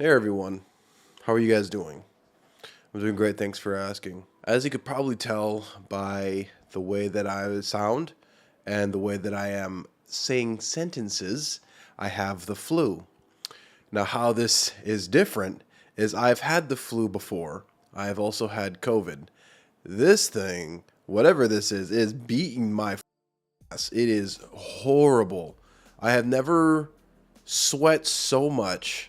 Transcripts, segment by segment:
Hey everyone, how are you guys doing? I'm doing great, thanks for asking. As you could probably tell by the way that I sound and the way that I am saying sentences, I have the flu. Now, how this is different is I've had the flu before. I have also had COVID. This thing, whatever this is beating my ass. It is horrible. I have never sweat so much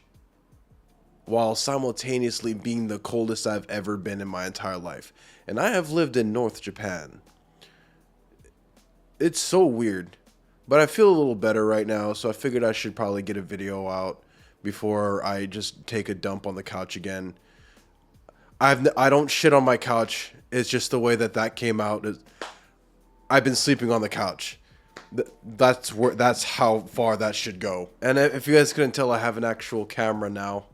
while simultaneously being the coldest I've ever been in my entire life. And I have lived in North Japan. It's so weird. But I feel a little better right now, so I figured I should probably get a video out before I just take a dump on the couch again. I don't shit on my couch. It's just the way that came out. I've been sleeping on the couch. That's how far that should go. And if you guys couldn't tell, I have an actual camera now.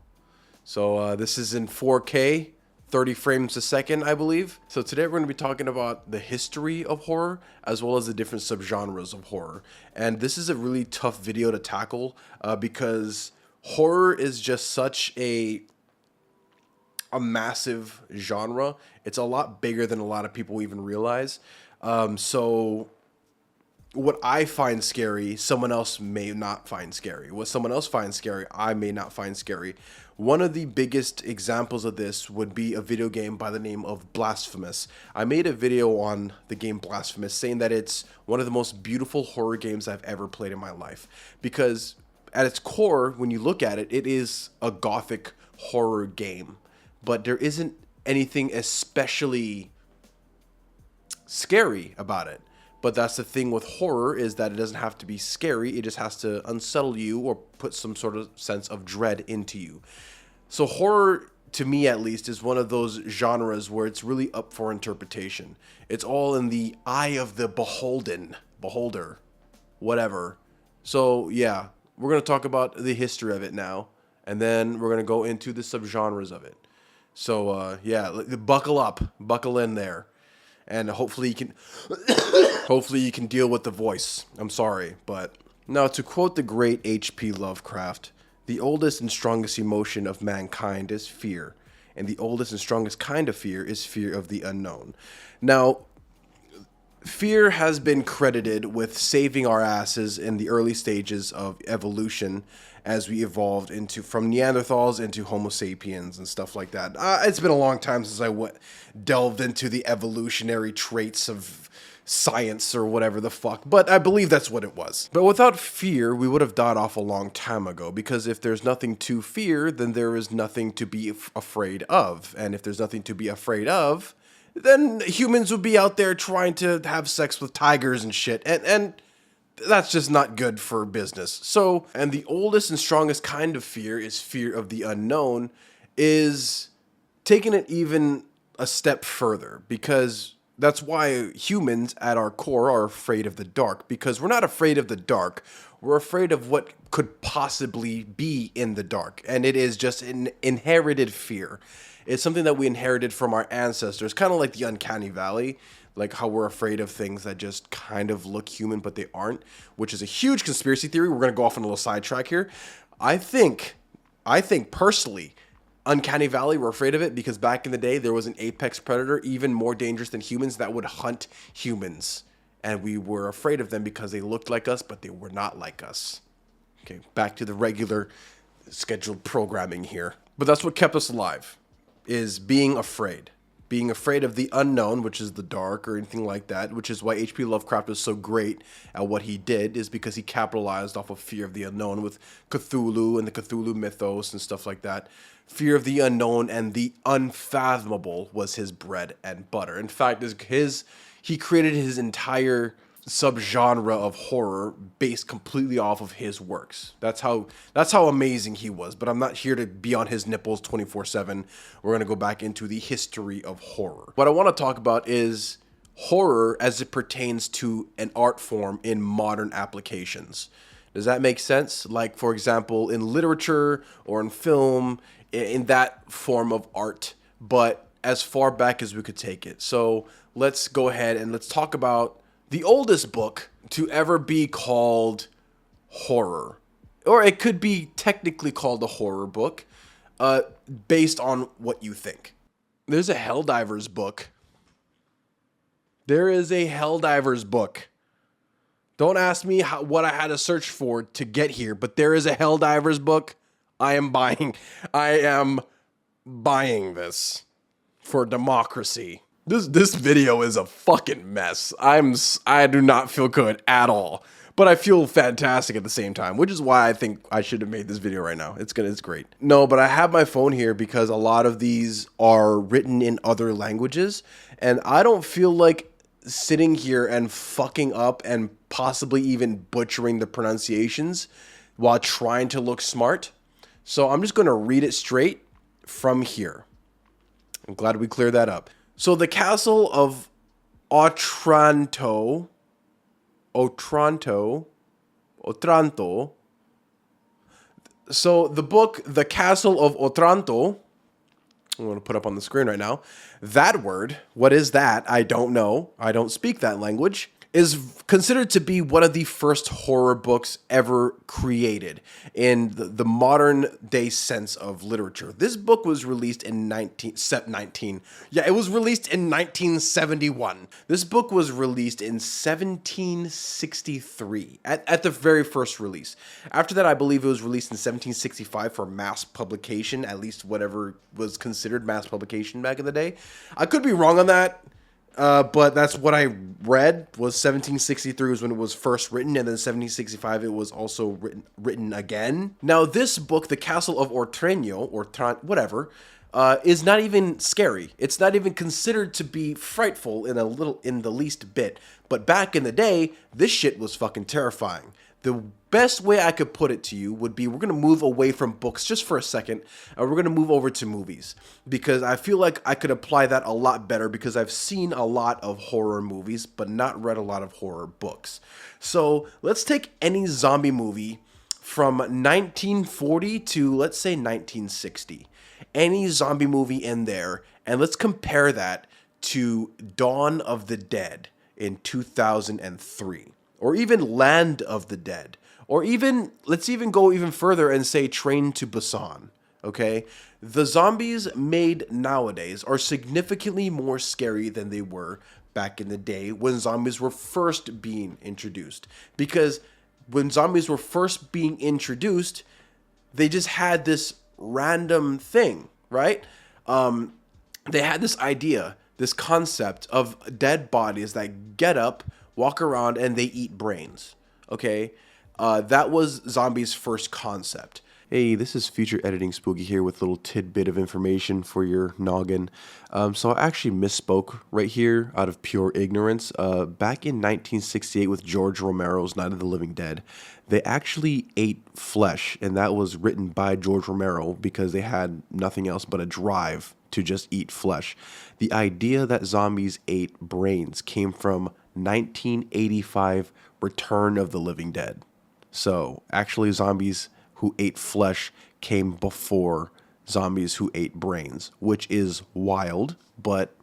So this is in 4K, 30 frames a second, I believe. So today we're going to be talking about the history of horror as well as the different subgenres of horror. And this is a really tough video to tackle because horror is just such a massive genre. It's a lot bigger than a lot of people even realize. So what I find scary, someone else may not find scary. What someone else finds scary, I may not find scary. One of the biggest examples of this would be a video game by the name of Blasphemous. I made a video on the game Blasphemous saying that it's one of the most beautiful horror games I've ever played in my life. Because at its core, when you look at it, it is a gothic horror game. But there isn't anything especially scary about it. But that's the thing with horror, is that it doesn't have to be scary. It just has to unsettle you or put some sort of sense of dread into you. So horror, to me at least, is one of those genres where it's really up for interpretation. It's all in the eye of the beholder, whatever. So yeah, we're going to talk about the history of it now. And then we're going to go into the subgenres of it. So yeah, buckle up, buckle in there. And hopefully you can deal with the voice. I'm sorry, but now to quote the great H.P. Lovecraft, the oldest and strongest emotion of mankind is fear, and the oldest and strongest kind of fear is fear of the unknown. Now, fear has been credited with saving our asses in the early stages of evolution as we evolved into from Neanderthals into Homo sapiens and stuff like that. It's been a long time since I delved into the evolutionary traits of science or whatever the fuck, but I believe that's what it was. But without fear, we would have died off a long time ago, because if there's nothing to fear, then there is nothing to be afraid of. And if there's nothing to be afraid of, then humans would be out there trying to have sex with tigers and shit. And that's just not good for business. So, and the oldest and strongest kind of fear is fear of the unknown, is taking it even a step further, because that's why humans at our core are afraid of the dark, because we're not afraid of the dark. We're afraid of what could possibly be in the dark. And it is just an inherited fear. It's something that we inherited from our ancestors, kind of like the uncanny valley, like how we're afraid of things that just kind of look human, but they aren't, which is a huge conspiracy theory. We're going to go off on a little sidetrack here. I think personally, uncanny valley, we're afraid of it because back in the day, there was an apex predator, even more dangerous than humans, that would hunt humans. And we were afraid of them because they looked like us, but they were not like us. Okay, back to the regular scheduled programming here. But that's what kept us alive, is being afraid. Being afraid of the unknown, which is the dark or anything like that, which is why H.P. Lovecraft was so great at what he did, is because he capitalized off of fear of the unknown with Cthulhu and the Cthulhu mythos and stuff like that. Fear of the unknown and the unfathomable was his bread and butter. In fact, he created his entire subgenre of horror based completely off of his works. That's how amazing he was. But I'm not here to be on his nipples 24/7. We're going to go back into the history of horror. What I want to talk about is horror as it pertains to an art form in modern applications. Does that make sense? Like, for example, in literature or in film, in that form of art, but as far back as we could take it. So let's go ahead and let's talk about the oldest book to ever be called horror. Or it could be technically called a horror book. based on what you think. There's a Helldivers book. There is a Helldivers book. Don't ask me what I had to search for to get here, but there is a Helldivers book. I am buying this for democracy. This video is a fucking mess. I do not feel good at all, but I feel fantastic at the same time, which is why I think I should have made this video right now. It's great. No, but I have my phone here because a lot of these are written in other languages, and I don't feel like sitting here and fucking up and possibly even butchering the pronunciations while trying to look smart. So I'm just going to read it straight from here. I'm glad we cleared that up. So the castle of Otranto. So the book, The Castle of Otranto, I'm going to put up on the screen right now. That word, what is that? I don't know. I don't speak that language. Is considered to be one of the first horror books ever created in the modern day sense of literature. This book was released in 1971. This book was released in 1763 at the very first release. After that, I believe it was released in 1765 for mass publication, at least whatever was considered mass publication back in the day. I could be wrong on that. But that's what I read, was 1763 was when it was first written, and then 1765 it was also written again. Now, this book, The Castle of Ortreño, or whatever, is not even scary. It's not even considered to be frightful in the least bit. But back in the day, this shit was fucking terrifying. The best way I could put it to you would be, we're going to move away from books just for a second, and we're going to move over to movies, because I feel like I could apply that a lot better, because I've seen a lot of horror movies, but not read a lot of horror books. So let's take any zombie movie from 1940 to, let's say, 1960. Any zombie movie in there, and let's compare that to Dawn of the Dead in 2003. Or even Land of the Dead. Or even, let's even go even further and say Train to Busan. Okay? The zombies made nowadays are significantly more scary than they were back in the day when zombies were first being introduced. Because when zombies were first being introduced, they just had this random thing, right? They had this idea, this concept of dead bodies that get up, walk around, and they eat brains. Okay? That was zombies' first concept. Hey, this is Future Editing Spooky here with a little tidbit of information for your noggin. So I actually misspoke right here out of pure ignorance. Back in 1968 with George Romero's Night of the Living Dead, they actually ate flesh, and that was written by George Romero because they had nothing else but a drive to just eat flesh. The idea that zombies ate brains came from 1985 Return of the Living Dead. So actually zombies who ate flesh came before zombies who ate brains, which is wild, but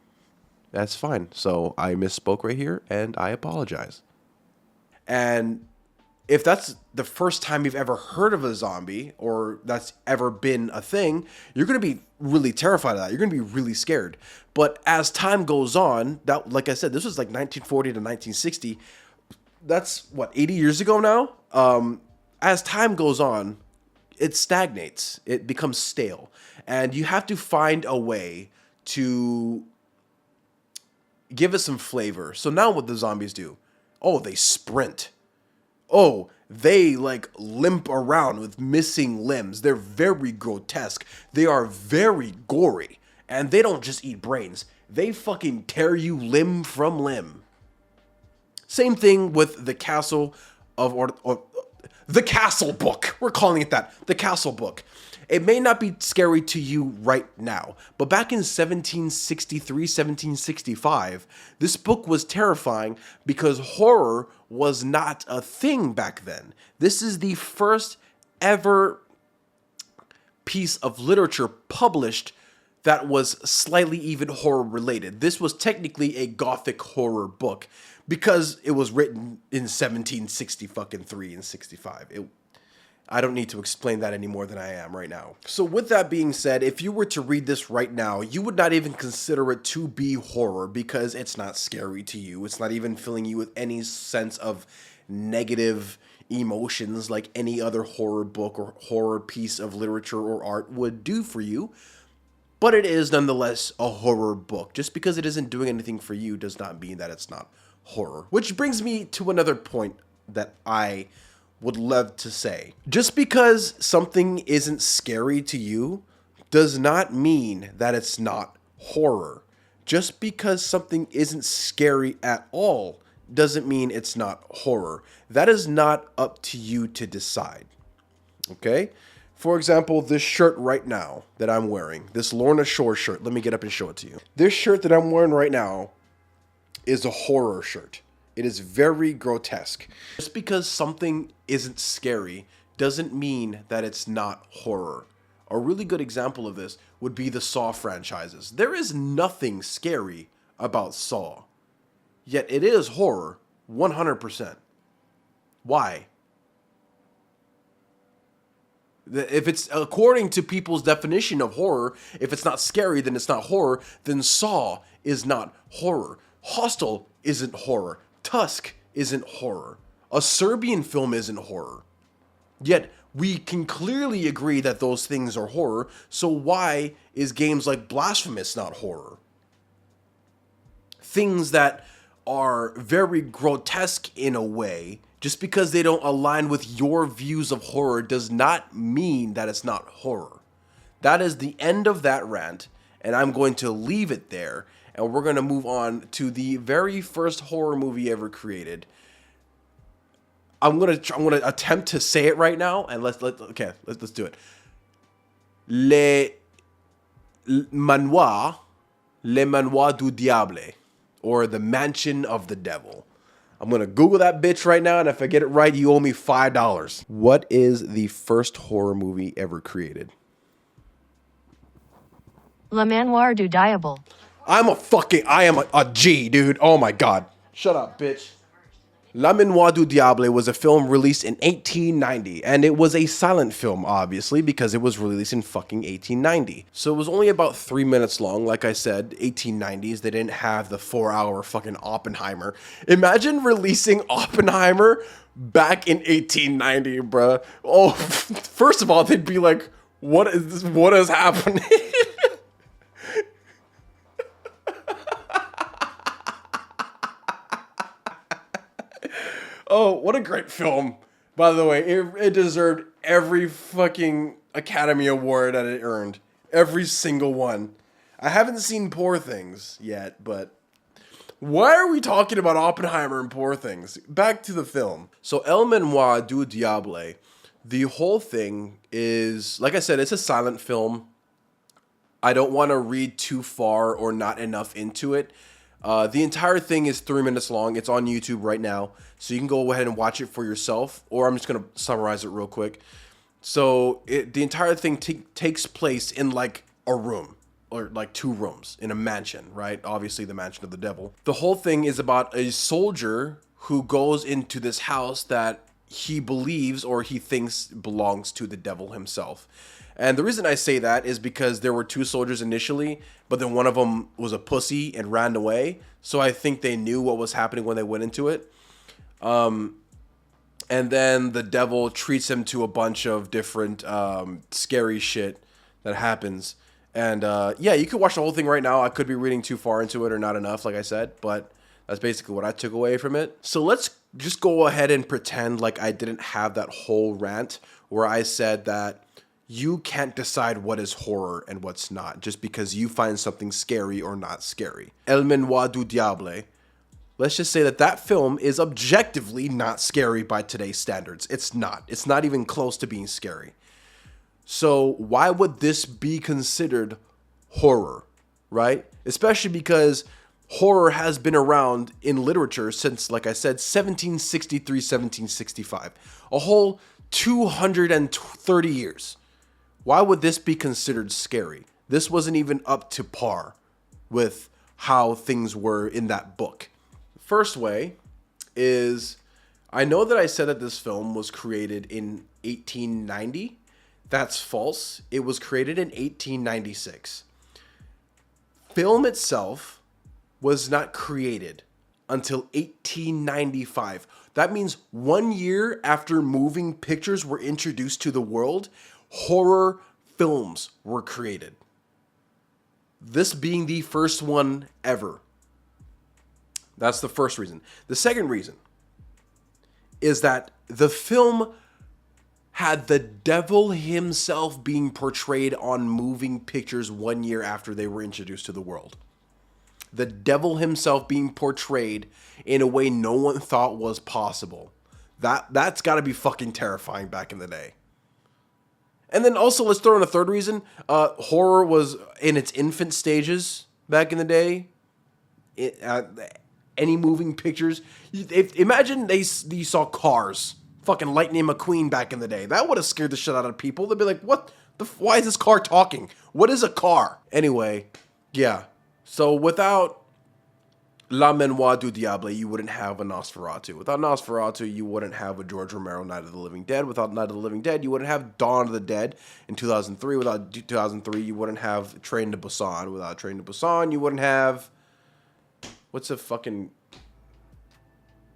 that's fine. So I misspoke right here, and I apologize. And if that's the first time you've ever heard of a zombie, or that's ever been a thing, you're going to be really terrified of that. You're going to be really scared. But as time goes on, that, like I said, this was like 1940 to 1960. That's, what, 80 years ago now? As time goes on, it stagnates. It becomes stale. And you have to find a way to give it some flavor. So now what the zombies do? Oh, they sprint. Oh, they like limp around with missing limbs. They're very grotesque. They are very gory. And they don't just eat brains. They fucking tear you limb from limb. Same thing with the Castle of the Castle book. We're calling it that. The Castle book. It may not be scary to you right now, but back in 1763, 1765, this book was terrifying because horror was not a thing back then. This is the first ever piece of literature published that was slightly even horror related. This was technically a gothic horror book because it was written in 1763 and 65. I don't need to explain that any more than I am right now. So with that being said, if you were to read this right now, you would not even consider it to be horror because it's not scary to you. It's not even filling you with any sense of negative emotions like any other horror book or horror piece of literature or art would do for you. But it is nonetheless a horror book. Just because it isn't doing anything for you does not mean that it's not horror. Which brings me to another point that I would love to say. Just because something isn't scary to you does not mean that it's not horror. Just because something isn't scary at all doesn't mean it's not horror. That is not up to you to decide. Okay? For example, this shirt right now that I'm wearing, this Lorna Shore shirt, let me get up and show it to you. This shirt that I'm wearing right now is a horror shirt. It is very grotesque. Just because something isn't scary doesn't mean that it's not horror. A really good example of this would be the Saw franchises. There is nothing scary about Saw, yet it is horror 100%. Why? If it's according to people's definition of horror, if it's not scary, then it's not horror, then Saw is not horror. Hostel isn't horror. Tusk isn't horror. A Serbian film isn't horror. Yet, we can clearly agree that those things are horror, so why is games like Blasphemous not horror? Things that are very grotesque in a way, just because they don't align with your views of horror does not mean that it's not horror. That is the end of that rant, and I'm going to leave it there. And we're going to move on to the very first horror movie ever created. I'm going to attempt to say it right now, and let's do it. Le Manoir du Diable, or The Mansion of the Devil. I'm going to Google that bitch right now, and if I get it right, you owe me $5. What is the first horror movie ever created? Le Manoir du Diable. I am a G, dude. Oh my God. Shut up, bitch. La Manoir du Diable was a film released in 1890, and it was a silent film, obviously, because it was released in fucking 1890. So it was only about 3 minutes long. Like I said, 1890s, they didn't have the 4-hour fucking Oppenheimer. Imagine releasing Oppenheimer back in 1890, bruh. Oh, first of all, they'd be like, what is happening? Oh, what a great film. By the way, it deserved every fucking Academy Award that it earned. Every single one. I haven't seen Poor Things yet, but why are we talking about Oppenheimer and Poor Things? Back to the film. So El Manoir du Diable, the whole thing is, like I said, it's a silent film. I don't want to read too far or not enough into it. The entire thing is 3 minutes long. It's on YouTube right now, so you can go ahead and watch it for yourself, or I'm just going to summarize it real quick. So the entire thing takes place in like a room, or like 2 rooms in a mansion, right? Obviously the mansion of the devil. The whole thing is about a soldier who goes into this house that he believes or he thinks belongs to the devil himself. And the reason I say that is because there were 2 soldiers initially, but then one of them was a pussy and ran away. So I think they knew what was happening when they went into it. And then the devil treats him to a bunch of different scary shit that happens. And yeah, you could watch the whole thing right now. I could be reading too far into it or not enough, like I said, but that's basically what I took away from it. So let's just go ahead and pretend like I didn't have that whole rant where I said that you can't decide what is horror and what's not just because you find something scary or not scary. El Manoir du Diable. Let's just say that film is objectively not scary by today's standards. It's not. It's not even close to being scary. So why would this be considered horror, right? Especially because horror has been around in literature since, like I said, 1763, 1765. A whole 230 years. Why would this be considered scary? This wasn't even up to par with how things were in that book. First way is, I know that I said that this film was created in 1890. That's false. It was created in 1896. Film itself was not created until 1895. That means 1 year after moving pictures were introduced to the world, horror films were created. This being the first one ever. That's the first reason. The second reason is that the film had the devil himself being portrayed on moving pictures 1 year after they were introduced to the world. The devil himself being portrayed in a way no one thought was possible. That's got to be fucking terrifying back in the day. And then also, let's throw in a third reason. Horror was in its infant stages back in the day. Any moving pictures. Imagine you saw Cars. Fucking Lightning McQueen back in the day. That would have scared the shit out of people. They'd be like, what? Why is this car talking? What is a car? Anyway, yeah. So without La Mémoire du Diable, you wouldn't have a Nosferatu. Without Nosferatu, you wouldn't have a George Romero Night of the Living Dead. Without Night of the Living Dead, you wouldn't have Dawn of the Dead in 2003. Without 2003, you wouldn't have Train to Busan. Without Train to Busan, you wouldn't have... You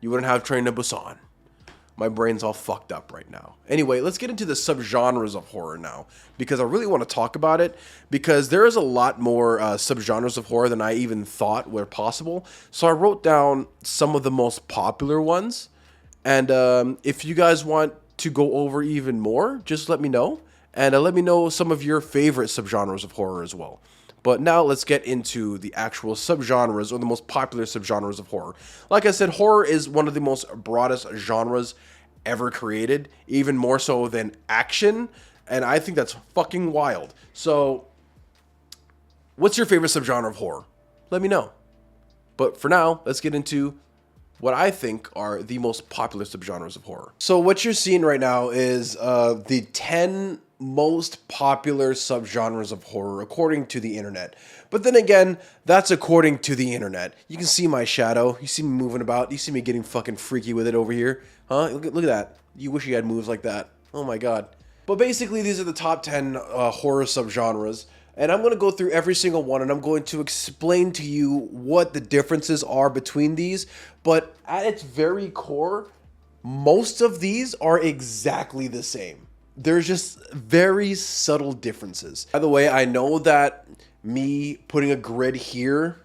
wouldn't have Train to Busan. My brain's all fucked up right now. Anyway, let's get into the subgenres of horror now, because I really want to talk about it, because there is a lot more subgenres of horror than I even thought were possible. So I wrote down some of the most popular ones, and if you guys want to go over even more, just let me know, and let me know some of your favorite subgenres of horror as well. But now let's get into the actual subgenres, or the most popular subgenres of horror. Like I said, horror is one of the most broadest genres ever created, even more so than action, and I think that's fucking wild. So, what's your favorite subgenre of horror? Let me know. But for now, let's get into what I think are the most popular subgenres of horror. So what you're seeing right now is the 10 most popular subgenres of horror according to the internet. But then again, that's according to the internet. You can see my shadow. You see me moving about. You see me getting fucking freaky with it over here. Huh? Look at that. You wish you had moves like that. Oh my god. But basically, these are the top 10 horror subgenres. And I'm going to go through every single one, and I'm going to explain to you what the differences are between these. But at its very core, most of these are exactly the same. There's just very subtle differences. By the way, I know that me putting a grid here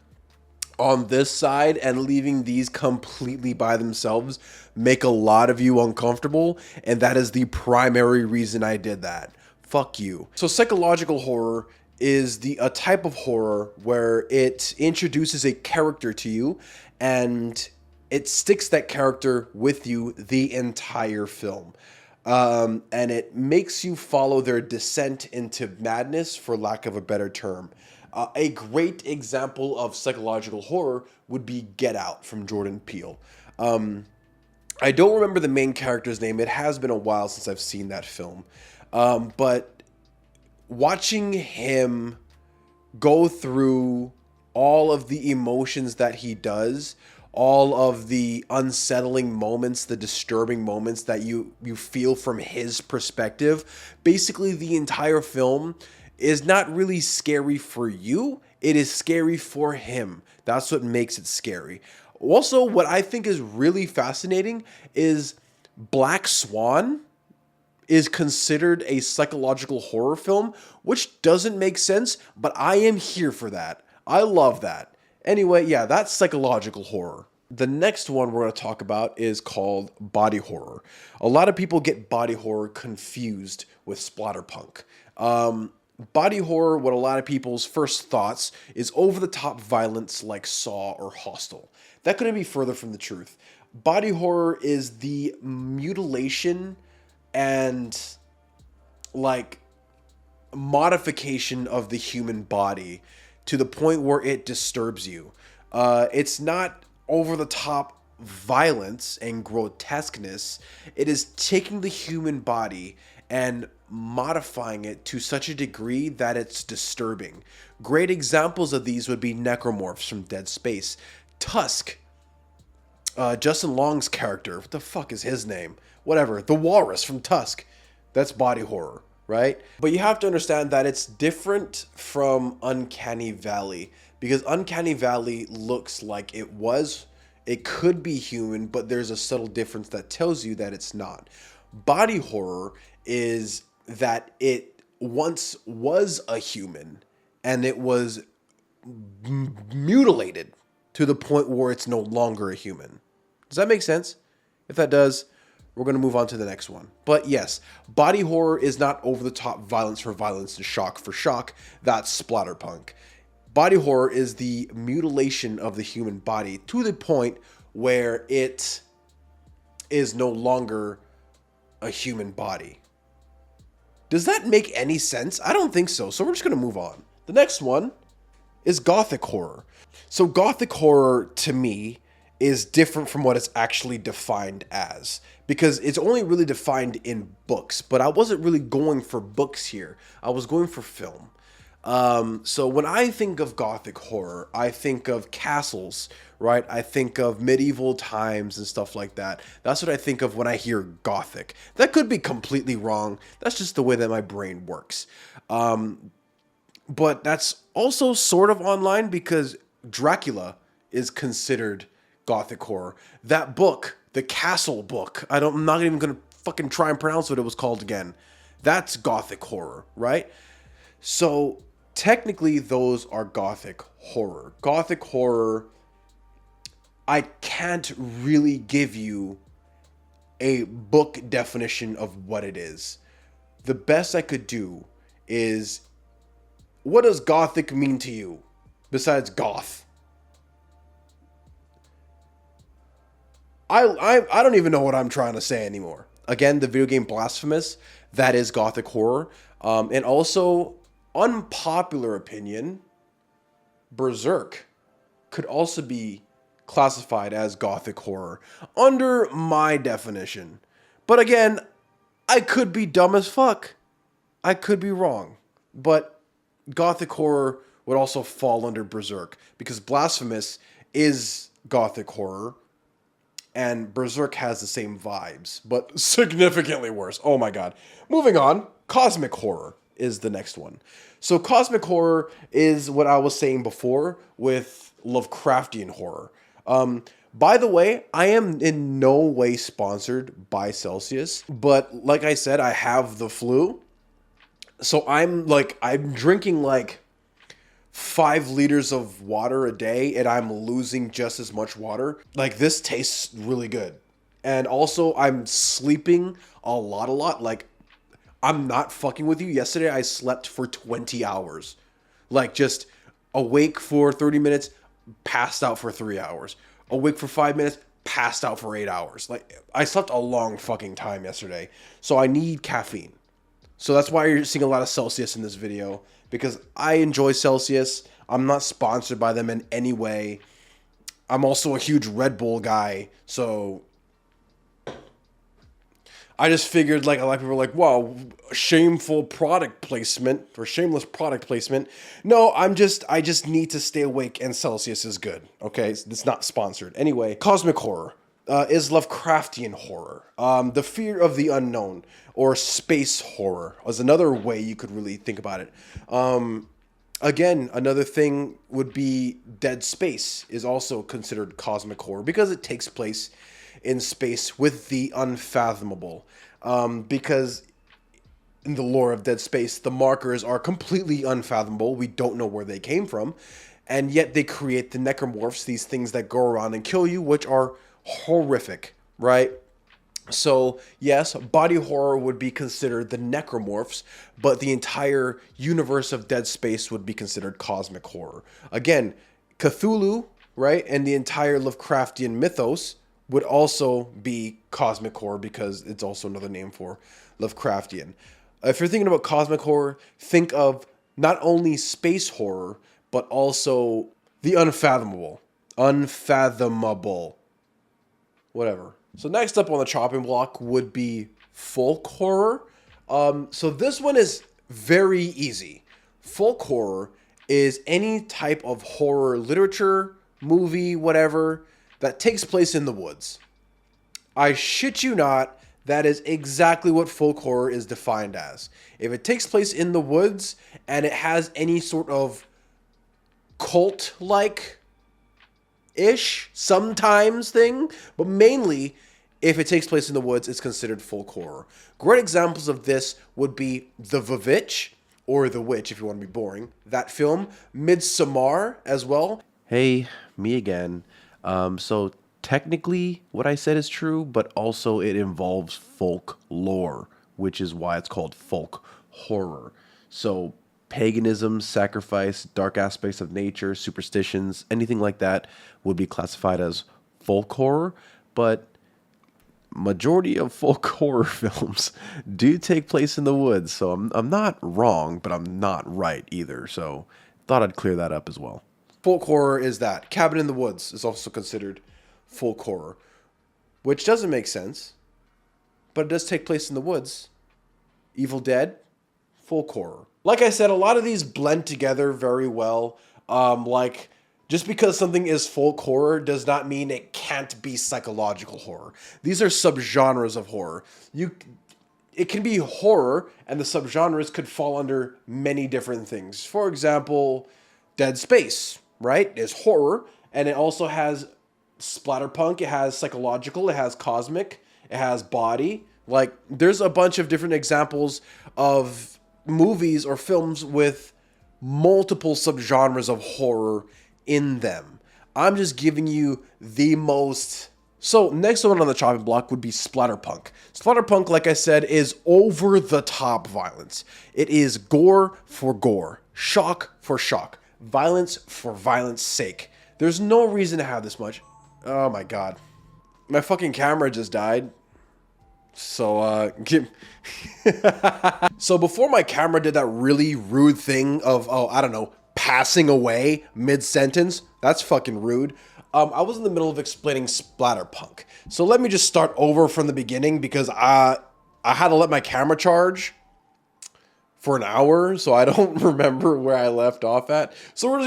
on this side and leaving these completely by themselves make a lot of you uncomfortable, and that is the primary reason I did that. Fuck you. So psychological horror is a type of horror where it introduces a character to you and it sticks that character with you the entire film. And it makes you follow their descent into madness, for lack of a better term. A great example of psychological horror would be Get Out from Jordan Peele. I don't remember the main character's name. It has been a while since I've seen that film. But watching him go through all of the emotions that he does, all of the unsettling moments, the disturbing moments that you feel from his perspective, basically the entire film is not really scary for you. It is scary for him. That's what makes it scary. Also, what I think is really fascinating is Black Swan is considered a psychological horror film, which doesn't make sense, but I am here for that. I love that. Anyway, yeah, that's psychological horror. The next one we're going to talk about is called body horror. A lot of people get body horror confused with splatterpunk. Body horror, what a lot of people's first thoughts is over-the-top violence like Saw or Hostel. That couldn't be further from the truth. Body horror is the mutilation and like modification of the human body to the point where it disturbs you. It's not over-the-top violence and grotesqueness. It is taking the human body and modifying it to such a degree that it's disturbing. Great examples of these would be Necromorphs from Dead Space, Tusk, Justin Long's character, what the fuck is his name? Whatever, the Walrus from Tusk. That's body horror, right? But you have to understand that it's different from Uncanny Valley, because Uncanny Valley looks like it could be human, but there's a subtle difference that tells you that it's not. Body horror is that it once was a human and it was mutilated to the point where it's no longer a human. Does that make sense? If that does, we're going to move on to the next one. But yes, body horror is not over-the-top violence for violence and shock for shock. That's splatterpunk. Body horror is the mutilation of the human body to the point where it is no longer a human body. Does that make any sense? I don't think so. So we're just going to move on. The next one is gothic horror. So gothic horror to me is different from what it's actually defined as, because it's only really defined in books, but I wasn't really going for books here. I was going for film. So when I think of gothic horror, I think of castles, right? I think of medieval times and stuff like that. That's what I think of when I hear gothic. That could be completely wrong. That's just the way that my brain works. But that's also sort of online because Dracula is considered gothic horror. That book, the Castle book, I'm not even going to fucking try and pronounce what it was called again. That's gothic horror, right? So technically those are gothic horror. Gothic horror, I can't really give you a book definition of what it is. The best I could do is, what does gothic mean to you besides goth? I don't even know what I'm trying to say anymore. Again, the video game Blasphemous, that is gothic horror. And also, unpopular opinion, Berserk could also be classified as gothic horror under my definition. But again, I could be dumb as fuck. I could be wrong. But gothic horror would also fall under Berserk, because Blasphemous is gothic horror and Berserk has the same vibes, but significantly worse. Oh my god. Moving on, cosmic horror is the next one. So cosmic horror is what I was saying before with Lovecraftian horror. By the way, I am in no way sponsored by Celsius, but like I said, I have the flu. So I'm drinking like 5 liters of water a day, and I'm losing just as much water. Like, this tastes really good. And also, I'm sleeping a lot. Like, I'm not fucking with you. Yesterday, I slept for 20 hours. Like, just awake for 30 minutes, passed out for 3 hours. Awake for 5 minutes, passed out for 8 hours. Like, I slept a long fucking time yesterday. So I need caffeine. So that's why you're seeing a lot of Celsius in this video, because I enjoy Celsius. I'm not sponsored by them in any way. I'm also a huge Red Bull guy, so I just figured, like, a lot of people were like, wow, shameful product placement or shameless product placement. No, I just need to stay awake, and Celsius is good. Okay, it's not sponsored. Anyway, cosmic horror is Lovecraftian horror. The fear of the unknown, or space horror, is another way you could really think about it. Again, another thing would be Dead Space is also considered cosmic horror because it takes place in space with the unfathomable. Because in the lore of Dead Space, the markers are completely unfathomable. We don't know where they came from. And yet they create the necromorphs, these things that go around and kill you, which are horrific, right? So, yes, body horror would be considered the necromorphs, but the entire universe of Dead Space would be considered cosmic horror. Again, Cthulhu, right, and the entire Lovecraftian mythos would also be cosmic horror because it's also another name for Lovecraftian. If you're thinking about cosmic horror, think of not only space horror, but also the unfathomable. Unfathomable. Whatever. So next up on the chopping block would be folk horror. So this one is very easy. Folk horror is any type of horror literature, movie, whatever, that takes place in the woods. I shit you not, That is exactly what folk horror is defined as. If it takes place in the woods and it has any sort of cult-like ish sometimes thing, but mainly if it takes place in the woods, it's considered folk horror. Great examples of this would be The Vivitch, or The Witch if you want to be boring. That film, Midsommar as well. Hey, me again. So technically what I said is true, but also it involves folk lore, which is why it's called folk horror. So paganism, sacrifice, dark aspects of nature, superstitions, anything like that would be classified as folk horror, but majority of folk horror films do take place in the woods, so I'm not wrong, but I'm not right either, so thought I'd clear that up as well. Folk horror is that. Cabin in the Woods is also considered folk horror, which doesn't make sense, but it does take place in the woods. Evil Dead, folk horror. Like I said, a lot of these blend together very well. Like, just because something is folk horror does not mean it can't be psychological horror. These are subgenres of horror. It can be horror, and the subgenres could fall under many different things. For example, Dead Space, right, is horror, and it also has splatterpunk, it has psychological, it has cosmic, it has body. Like, there's a bunch of different examples of movies or films with multiple subgenres of horror in them. I'm just giving you the most. So next one on the chopping block would be splatterpunk. Splatterpunk, like I said, is over the top violence. It is gore for gore, shock for shock, violence for violence sake. There's no reason to have this much. Oh my god. My fucking camera just died. So, so before my camera did that really rude thing of, oh, I don't know, passing away mid-sentence, that's fucking rude. I was in the middle of explaining splatterpunk. So let me just start over from the beginning because I had to let my camera charge for an hour, so I don't remember where I left off at. So we're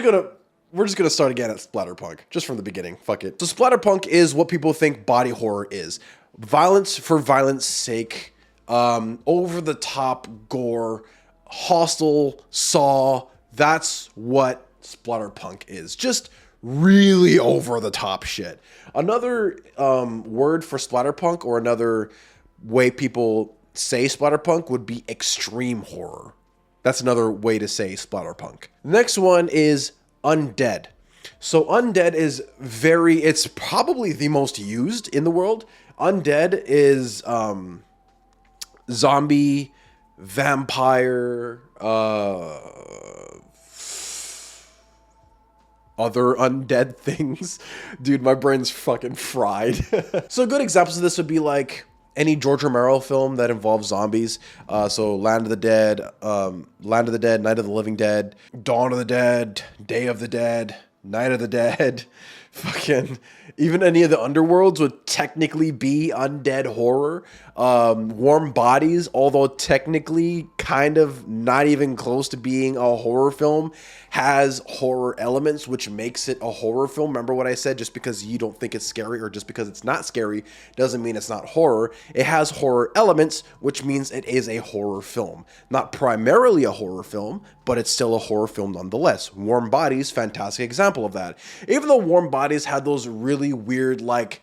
just gonna start again at splatterpunk, just from the beginning. Fuck it. So splatterpunk is what people think body horror is. Violence for violence sake, over the top gore, hostile, saw. That's what splatterpunk is. Just really over the top shit. Another word for splatterpunk, or another way people say splatterpunk, would be extreme horror. That's another way to say splatterpunk. Next one is undead. So undead is it's probably the most used in the world. Undead is zombie, vampire, other undead things. Dude, my brain's fucking fried. So good examples of this would be like any George Romero film that involves zombies. So Land of the Dead, Night of the Living Dead, Dawn of the Dead, Day of the Dead, Night of the Dead. Fucking even any of the underworlds would technically be undead horror. Warm Bodies, although technically kind of not even close to being a horror film, has horror elements, which makes it a horror film. Remember what I said? Just because you don't think it's scary, or just because it's not scary, doesn't mean it's not horror. It has horror elements, which means it is a horror film. Not primarily a horror film, but it's still a horror film nonetheless. Warm Bodies, fantastic example of that. Even though Warm Bodies had those really weird, like,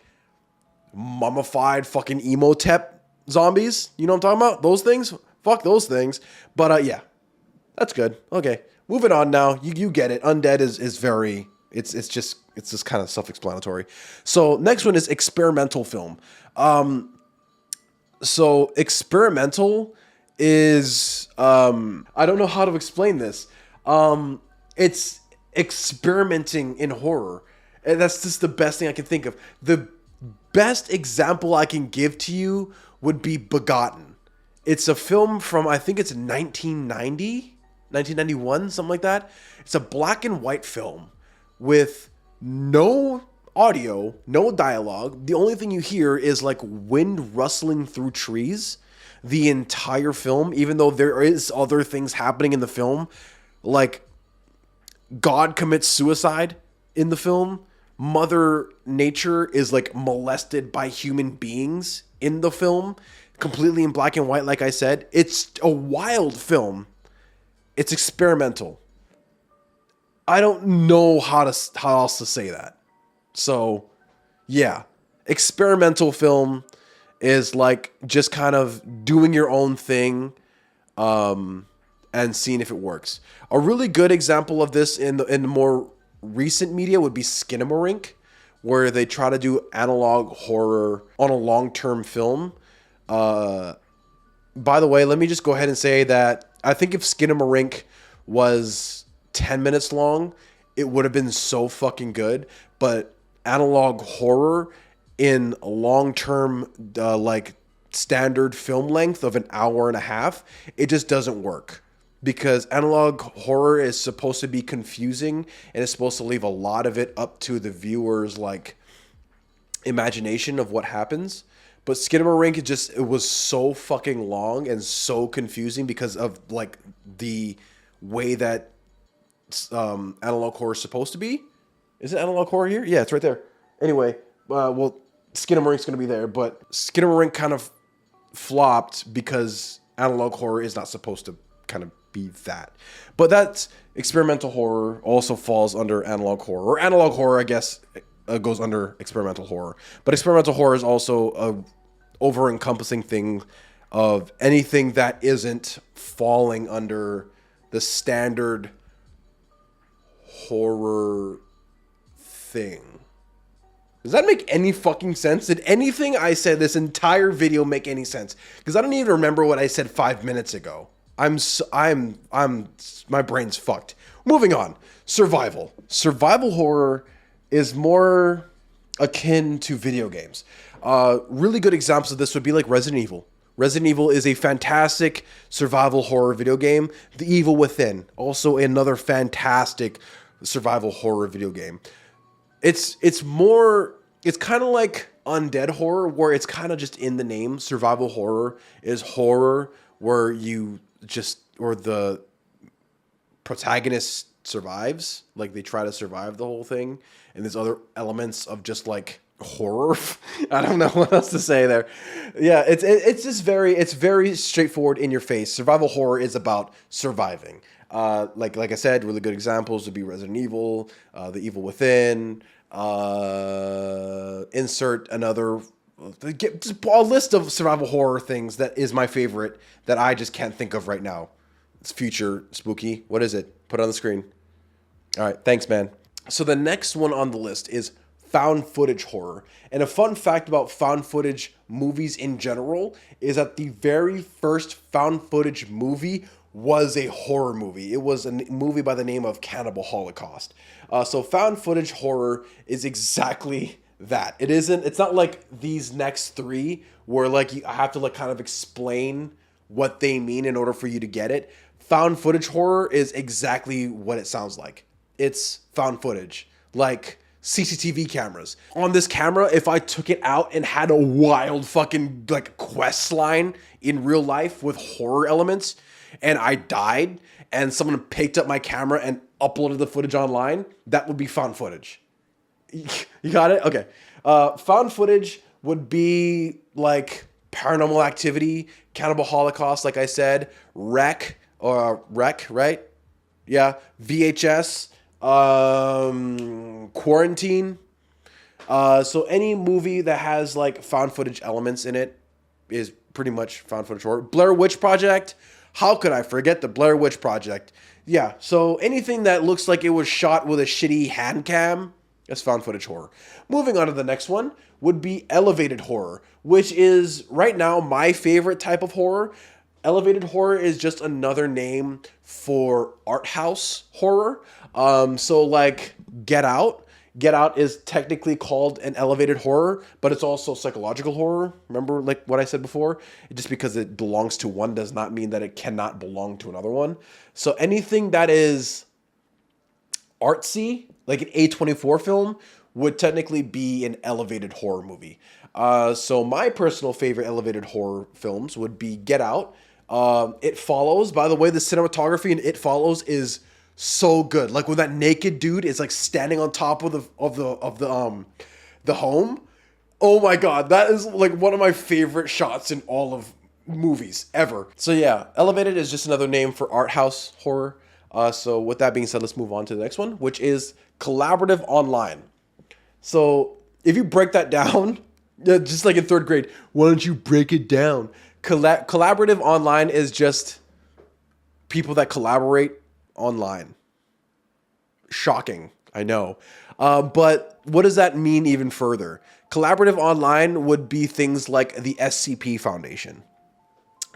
mummified fucking emotep zombies, you know what I'm talking about? Those things? Fuck those things. But yeah, that's good. Okay, moving on now. You get it. Undead is very, it's just kind of self-explanatory. So next one is experimental film. So experimental is, I don't know how to explain this. It's experimenting in horror. And that's just the best thing I can think of. The best example I can give to you would be Begotten. It's a film from, I think it's 1990, 1991, something like that. It's a black and white film with no audio, no dialogue. The only thing you hear is like wind rustling through trees the entire film, even though there is other things happening in the film. Like, God commits suicide in the film. Mother Nature is like molested by human beings in the film. completely in black and white, like I said. It's a wild film. It's experimental. I don't know how else to say that. So, yeah. Experimental film is like just kind of doing your own thing and seeing if it works. A really good example of this in the more recent media would be Skinamarink, where they try to do analog horror on a long-term film. By the way, let me just go ahead and say that I think if Skinamarink was 10 minutes long, it would have been so fucking good. But analog horror in a long-term, like standard film length of an hour and a half, it just doesn't work. Because analog horror is supposed to be confusing and it's supposed to leave a lot of it up to the viewer's like imagination of what happens. But Skinamarink, it was so fucking long and so confusing because of like the way that analog horror is supposed to be. Is it analog horror here? Yeah, it's right there. Anyway, well, Skinamarink's going to be there, but Skinamarink kind of flopped because analog horror is not supposed to kind of be that. But that's experimental horror also falls under analog horror. Or analog horror, I guess, goes under experimental horror. But experimental horror is also a over-encompassing thing of anything that isn't falling under the standard horror thing. Does that make any fucking sense? Did anything I said this entire video make any sense? Because I don't even remember what I said 5 minutes ago. My brain's fucked. Moving on. Survival. Survival horror is more akin to video games. Really good examples of this would be like Resident Evil. Resident Evil is a fantastic survival horror video game. The Evil Within, also another fantastic survival horror video game. It's kind of like undead horror, where it's kind of just in the name. Survival horror is horror where the protagonist survives, like they try to survive the whole thing, and there's other elements of just like horror. I don't know what else to say there. Yeah, it's very straightforward, in your face. Survival horror is about surviving. Like I said, really good examples would be Resident Evil, The Evil Within. Insert another. Get a list of survival horror things that is my favorite that I just can't think of right now. It's future spooky. What is it? Put it on the screen. All right, thanks, man. So the next one on the list is found footage horror. And a fun fact about found footage movies in general is that the very first found footage movie was a horror movie. It was a movie by the name of Cannibal Holocaust. So found footage horror is exactly that. It's not like these next three where like you have to like kind of explain what they mean in order for you to get it. Found footage horror is exactly what it sounds like. It's found footage, like CCTV cameras. On this camera, if I took it out and had a wild fucking like quest line in real life with horror elements, and I died, and someone picked up my camera and uploaded the footage online, that would be found footage. You got it? Okay. Found footage would be like Paranormal Activity, Cannibal Holocaust, like I said, Wreck, right? Yeah. VHS, Quarantine. So any movie that has like found footage elements in it is pretty much found footage horror. Blair Witch Project. How could I forget the Blair Witch Project? Yeah, so anything that looks like it was shot with a shitty hand cam, that's found footage horror. Moving on to the next one would be elevated horror, which is right now my favorite type of horror. Elevated horror is just another name for art house horror. So like Get Out. Get Out is technically called an elevated horror, but it's also psychological horror. Remember like what I said before? Just because it belongs to one does not mean that it cannot belong to another one. So anything that is artsy, like an A24 film, would technically be an elevated horror movie. So my personal favorite elevated horror films would be Get Out. It Follows. By the way, the cinematography in It Follows is so good. Like when that naked dude is like standing on top of the home. Oh my god, that is like one of my favorite shots in all of movies ever. So yeah, Elevated is just another name for art house horror. So with that being said, let's move on to the next one, which is collaborative online. So if you break that down, yeah, just like in third grade, why don't you break it down? Collaborative online is just people that collaborate online. Shocking, I know. But what does that mean even further? Collaborative online would be things like the SCP Foundation,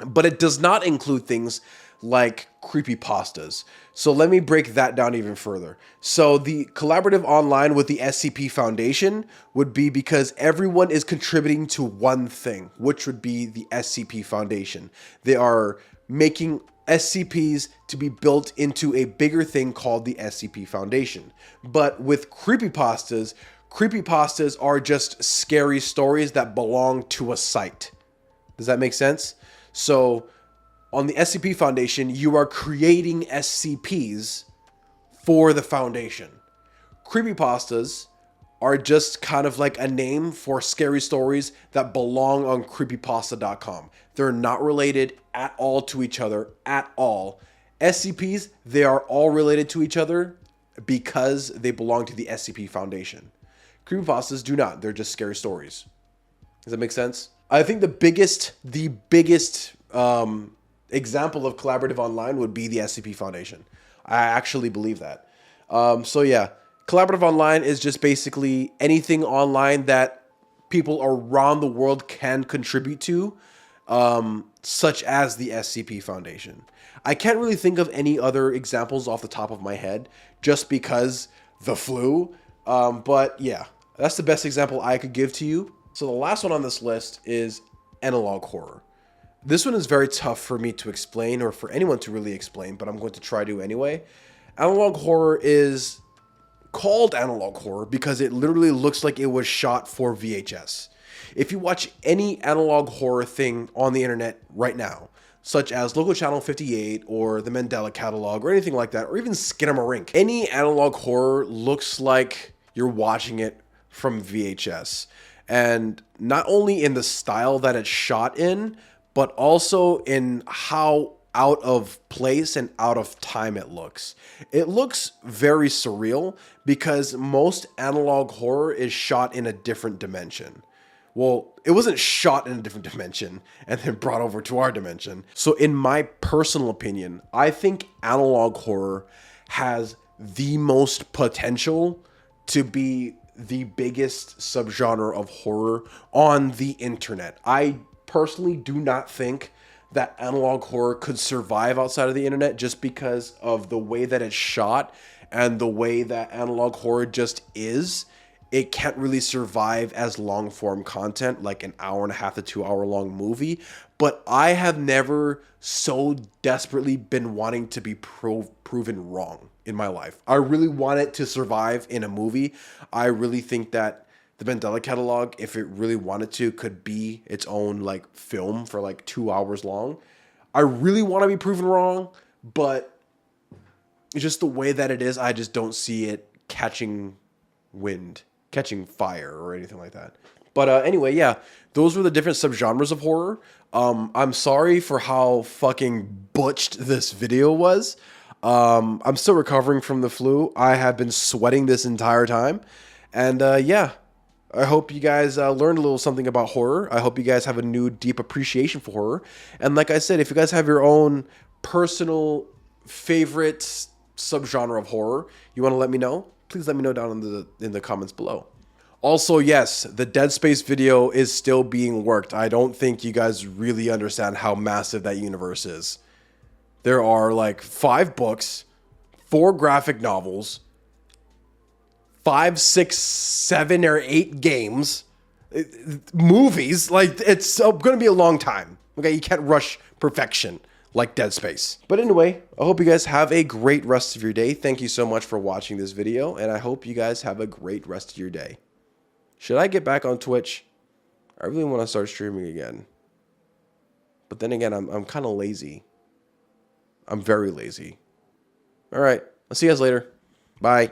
but it does not include things like creepypastas. So let me break that down even further. So the collaborative online with the SCP Foundation would be because everyone is contributing to one thing, which would be the SCP Foundation. They are making SCPs to be built into a bigger thing called the SCP Foundation. But with creepypastas, creepypastas are just scary stories that belong to a site. Does that make sense? So on the SCP Foundation, you are creating SCPs for the Foundation. Creepypastas are just kind of like a name for scary stories that belong on creepypasta.com. They're not related at all to each other at all. SCPs, they are all related to each other because they belong to the SCP Foundation. Creepypastas do not. They're just scary stories. Does that make sense? I think the biggest example of collaborative online would be the SCP Foundation. I actually believe that. So yeah, collaborative online is just basically anything online that people around the world can contribute to, such as the SCP Foundation. I can't really think of any other examples off the top of my head, just because the flu. But yeah, that's the best example I could give to you. So the last one on this list is analog horror. This one is very tough for me to explain, or for anyone to really explain, but I'm going to try to anyway. Analog horror is called analog horror because it literally looks like it was shot for VHS. If you watch any analog horror thing on the internet right now, such as Local Channel 58 or the Mandela Catalog or anything like that, or even Skinamarink, any analog horror looks like you're watching it from VHS. And not only in the style that it's shot in, but also in how out of place and out of time it looks. It looks very surreal because most analog horror is shot in a different dimension. Well, it wasn't shot in a different dimension and then brought over to our dimension. So in my personal opinion, I think analog horror has the most potential to be the biggest subgenre of horror on the internet. I personally do not think that analog horror could survive outside of the internet just because of the way that it's shot and the way that analog horror just is. It can't really survive as long form content, like an hour and a half to 2 hour long movie. But I have never so desperately been wanting to be proven wrong in my life. I really want it to survive in a movie. I really think that the Mandela Catalog, if it really wanted to, could be its own like film for like 2 hours long. I really want to be proven wrong, but it's just the way that it is. I just don't see it catching fire or anything like that. But anyway, yeah, those were the different subgenres of horror. I'm sorry for how fucking butched this video was. I'm still recovering from the flu. I have been sweating this entire time. And yeah, I hope you guys learned a little something about horror. I hope you guys have a new deep appreciation for horror. And like I said, if you guys have your own personal favorite subgenre of horror you want to let me know, please let me know down in the comments below. Also, yes, the Dead Space video is still being worked. I don't think you guys really understand how massive that universe is. There are like 5 books, 4 graphic novels, 5, 6, 7, or 8 games, movies. Like, it's going to be a long time. Okay, you can't rush perfection like Dead Space. But anyway, I hope you guys have a great rest of your day. Thank you so much for watching this video, and I hope you guys have a great rest of your day. Should I get back on Twitch? I really want to start streaming again. But then again, I'm kind of lazy. I'm very lazy. All right, I'll see you guys later. Bye.